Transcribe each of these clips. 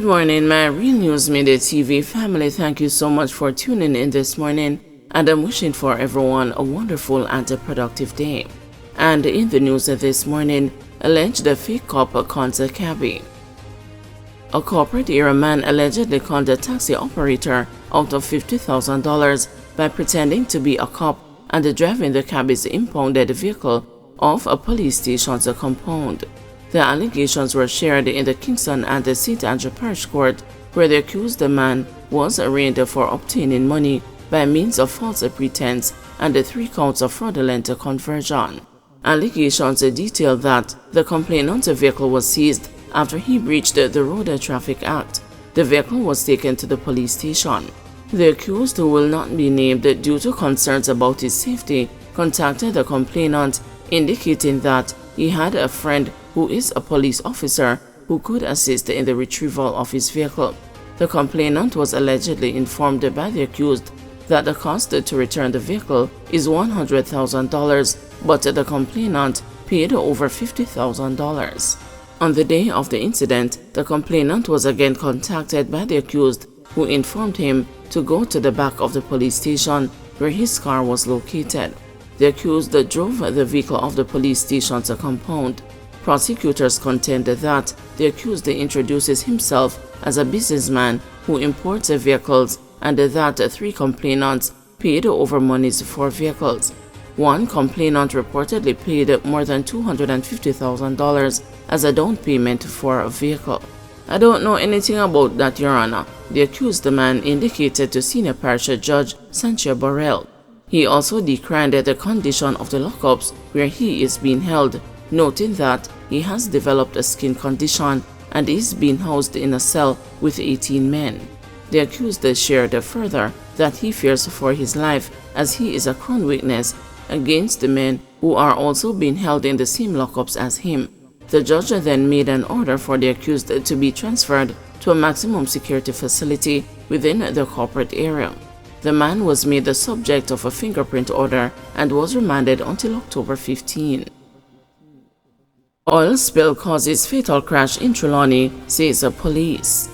Good morning, my Real News Midday TV family. Thank you so much for tuning in this morning, and I'm wishing for everyone a wonderful and a productive day. And in the news this morning, alleged fake cop cons a cabbie. A corporate era man allegedly conned a taxi operator out of $50,000 by pretending to be a cop and driving the cabbie's impounded vehicle off a police station's compound. The allegations were shared in the Kingston and the St. Andrew Parish Court, where the accused man was arraigned for obtaining money by means of false pretense and 3 counts of fraudulent conversion. Allegations detail that the complainant's vehicle was seized after he breached the Road Traffic Act. The vehicle was taken to the police station. The accused, who will not be named due to concerns about his safety, contacted the complainant, indicating that he had a friend who is a police officer who could assist in the retrieval of his vehicle. The complainant was allegedly informed by the accused that the cost to return the vehicle is $100,000, but the complainant paid over $50,000. On the day of the incident, the complainant was again contacted by the accused, who informed him to go to the back of the police station where his car was located. The accused drove the vehicle off the police station's compound. Prosecutors contended that the accused introduces himself as a businessman who imports vehicles and that 3 complainants paid over monies for vehicles. One complainant reportedly paid more than $250,000 as a down payment for a vehicle. "I don't know anything about that, Your Honor," the accused man indicated to Senior Parish Judge Sanchia Burrell. He also decried the condition of the lockups where he is being held, noting that he has developed a skin condition and is being housed in a cell with 18 men. The accused shared further that he fears for his life as he is a crown witness against the men who are also being held in the same lockups as him. The judge then made an order for the accused to be transferred to a maximum security facility within the corporate area. The man was made the subject of a fingerprint order and was remanded until October 15. Oil spill causes fatal crash in Trelawny, says the police.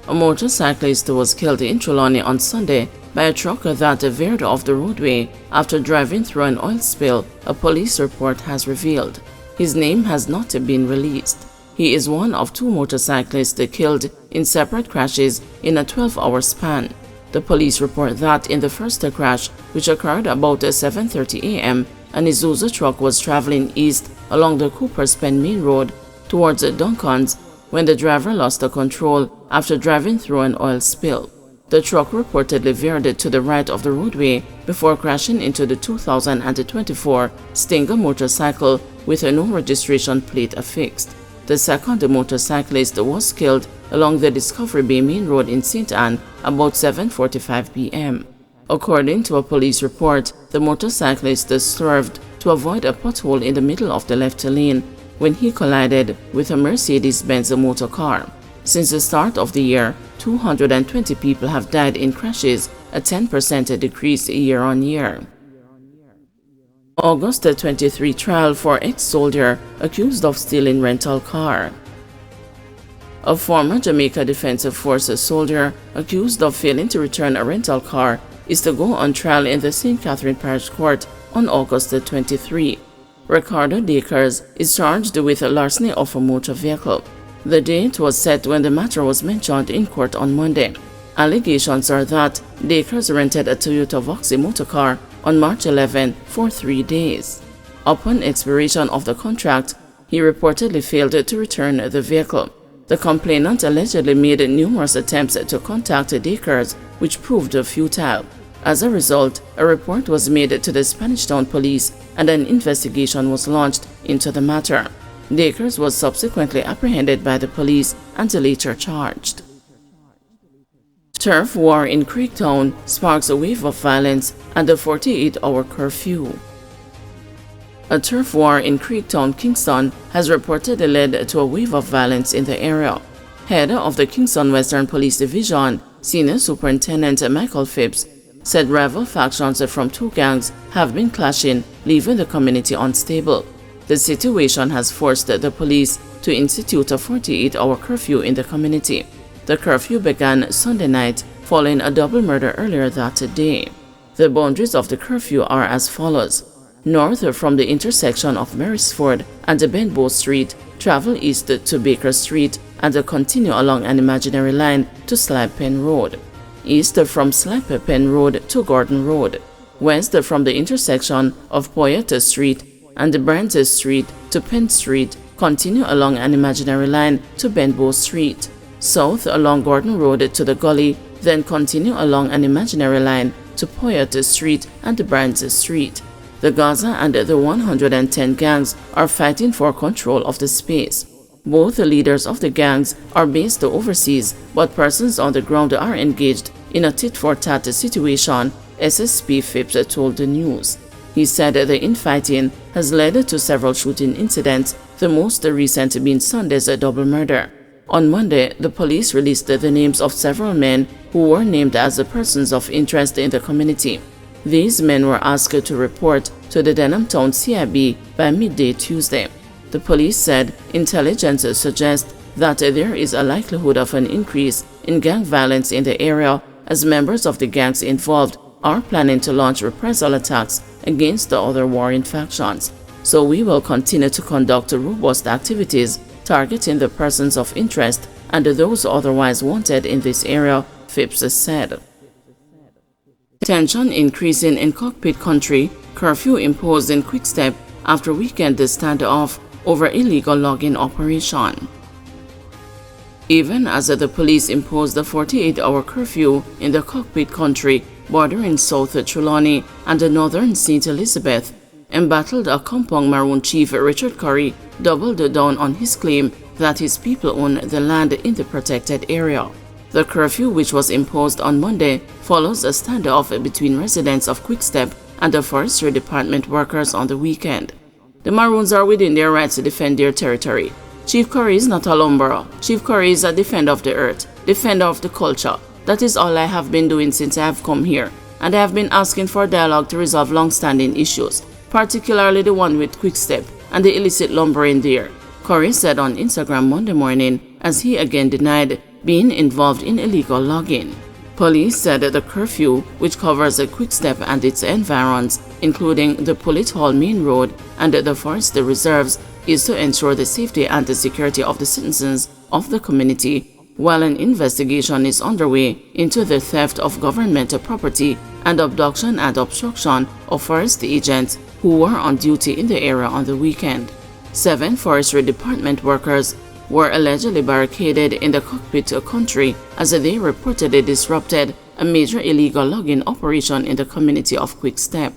A motorcyclist was killed in Trelawny on Sunday by a truck that veered off the roadway after driving through an oil spill, a police report has revealed. His name has not been released. He is one of 2 motorcyclists killed in separate crashes in a 12-hour span. The police report that in the first crash, which occurred about 7:30 a.m., an Isuzu truck was traveling east along the Cooper's Pen Main Road towards Duncan's when the driver lost control after driving through an oil spill. The truck reportedly veered to the right of the roadway before crashing into the 2024 Stinger motorcycle with no registration plate affixed. The second motorcyclist was killed along the Discovery Bay Main Road in St. Anne about 7:45 p.m. According to a police report, the motorcyclist swerved to avoid a pothole in the middle of the left lane when he collided with a Mercedes-Benz motor car. Since the start of the year, 220 people have died in crashes, a 10% decrease year-on-year. August 23 trial for ex-soldier accused of stealing rental car. A former Jamaica Defense Force soldier accused of failing to return a rental car is to go on trial in the St. Catherine Parish Court on August 23. Ricardo Dakers is charged with larceny of a motor vehicle. The date was set when the matter was mentioned in court on Monday. Allegations are that Dakers rented a Toyota Voxy motor car on March 11 for 3 days. Upon expiration of the contract, he reportedly failed to return the vehicle. The complainant allegedly made numerous attempts to contact Dakers, which proved futile. As a result, a report was made to the Spanish Town Police and an investigation was launched into the matter. Dakers was subsequently apprehended by the police and later charged. Turf war in Creektown sparks a wave of violence and a 48-hour curfew. A turf war in Creektown, Kingston has reportedly led to a wave of violence in the area. Head of the Kingston Western Police Division, Senior Superintendent Michael Phipps, said rival factions from 2 gangs have been clashing, leaving the community unstable. The situation has forced the police to to institute a 48-hour curfew in the community. The curfew began Sunday night following a double murder earlier that day. The boundaries of the curfew are as follows. North from the intersection of Marysford and Benbow Street, travel east to Baker Street and continue along an imaginary line to Slab Pen Road. East from Slab Pen Road to Gordon Road. West from the intersection of Poyet Street and Brands Street to Penn Street, continue along an imaginary line to Benbow Street. South along Gordon Road to the Gully, then continue along an imaginary line to Poyet Street and Brands Street. The Gaza and the 110 gangs are fighting for control of the space. Both the leaders of the gangs are based overseas, but persons on the ground are engaged in a tit-for-tat situation, SSP Phipps told the news. He said the infighting has led to several shooting incidents, the most recent being Sunday's double murder. On Monday, the police released the names of several men who were named as the persons of interest in the community. These men were asked to report to the Denham Town CIB by midday Tuesday. The police said intelligence suggests that there is a likelihood of an increase in gang violence in the area as members of the gangs involved are planning to launch reprisal attacks against the other warring factions. So we will continue to conduct robust activities targeting the persons of interest and those otherwise wanted in this area, Phipps said. Tension increasing in Cockpit Country, curfew imposed in Quickstep after weekend standoff over illegal logging operation. Even as the police imposed a 48-hour curfew in the Cockpit Country bordering South Trelawny and northern St. Elizabeth, embattled Accompong Maroon Chief Richard Curry doubled down on his claim that his people own the land in the protected area. The curfew, which was imposed on Monday, follows a standoff between residents of Quickstep and the Forestry Department workers on the weekend. The Maroons are within their rights to defend their territory. Chief Curry is not a lumberer. Chief Curry is a defender of the earth, defender of the culture. That is all I have been doing since I have come here, and I have been asking for dialogue to resolve long-standing issues, particularly the one with Quickstep and the illicit lumbering there, Curry said on Instagram Monday morning as he again denied being involved in illegal logging. Police said that the curfew, which covers a Quickstep and its environs, including the Pullet Hall Main Road and the Forest Reserves, is to ensure the safety and the security of the citizens of the community, while an investigation is underway into the theft of government property and abduction and obstruction of forest agents who were on duty in the area on the weekend. 7 Forestry Department workers were allegedly barricaded in the Cockpit Country as they reportedly disrupted a major illegal logging operation in the community of Quickstep.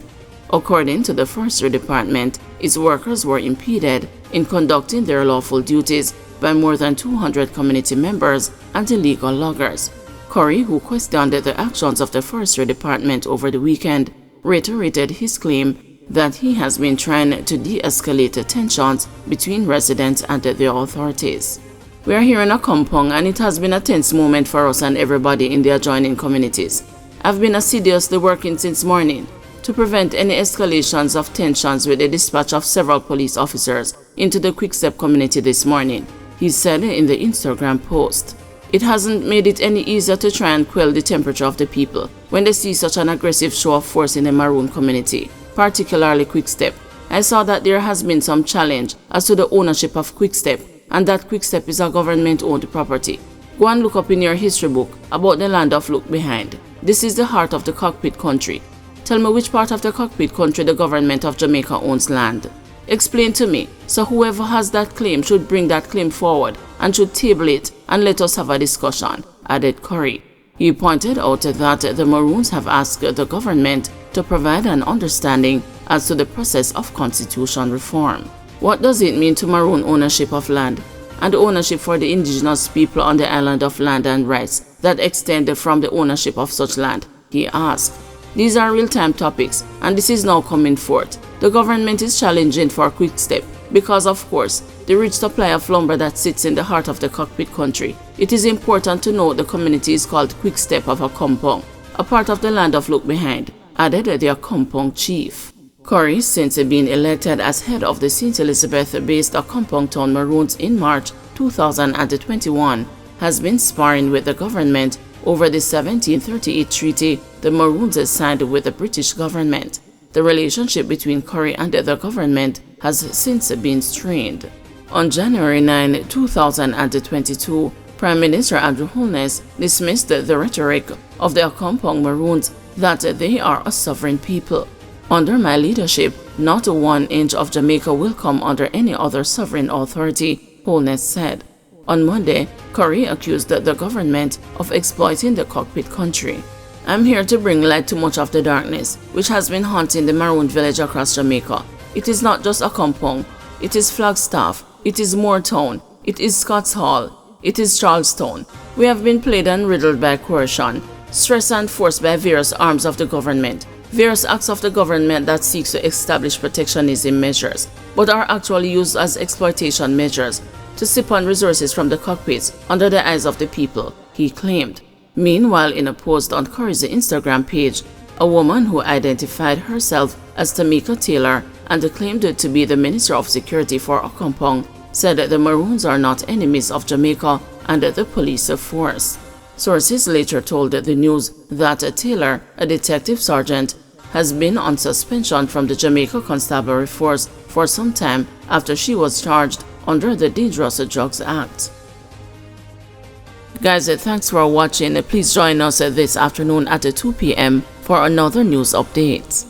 According to the Forestry Department, its workers were impeded in conducting their lawful duties by more than 200 community members and illegal loggers. Curry, who questioned the actions of the Forestry Department over the weekend, reiterated his claim that he has been trying to de-escalate tensions between residents and the authorities. We are here in Accompong, and it has been a tense moment for us and everybody in the adjoining communities. I've been assiduously working since morning to prevent any escalations of tensions with the dispatch of several police officers into the Quickstep community this morning, he said in the Instagram post. It hasn't made it any easier to try and quell the temperature of the people when they see such an aggressive show of force in the Maroon community, particularly Quickstep. I saw that there has been some challenge as to the ownership of Quickstep, and that Quickstep is a government-owned property. Go and look up in your history book about the land of Look Behind. This is the heart of the Cockpit Country. Tell me which part of the Cockpit Country the government of Jamaica owns land. Explain to me, so whoever has that claim should bring that claim forward and should table it and let us have a discussion, added Curry. He pointed out that the Maroons have asked the government to provide an understanding as to the process of constitution reform. What does it mean to Maroon ownership of land and ownership for the indigenous people on the island of land and rights that extend from the ownership of such land? He asked. These are real-time topics, and this is now coming forth. The government is challenging for Quickstep because, of course, the rich supply of lumber that sits in the heart of the Cockpit Country. It is important to note the community is called Quickstep of Accompong, a part of the land of Look Behind, added the Accompong chief. Curry, since being elected as head of the St. Elizabeth-based Accompong Town Maroons in March 2021, has been sparring with the government over the 1738 treaty the Maroons signed with the British government. The relationship between Curry and the government has since been strained. On January 9, 2022, Prime Minister Andrew Holness dismissed the rhetoric of the Accompong Maroons that they are a sovereign people. Under my leadership, not 1 inch of Jamaica will come under any other sovereign authority, Holness said. On Monday, Curry accused the government of exploiting the Cockpit Country. I'm here to bring light to much of the darkness which has been haunting the Maroon village across Jamaica. It is not just Accompong, it is Flagstaff, it is Moortown, it is Scotts Hall, it is Charlestown. We have been plagued and riddled by coercion, stress and force by various arms of the government, various acts of the government that seeks to establish protectionism measures, but are actually used as exploitation measures to sip on resources from the cockpits under the eyes of the people, he claimed. Meanwhile, in a post on Curry's Instagram page, a woman who identified herself as Tamika Taylor and claimed to be the Minister of Security for Accompong said that the Maroons are not enemies of Jamaica and the police force. Sources later told the news that Taylor, a detective sergeant, has been on suspension from the Jamaica Constabulary Force for some time after she was charged under the Dangerous Drugs Act. Guys, thanks for watching. Please join us this afternoon at 2 p.m. for another news update.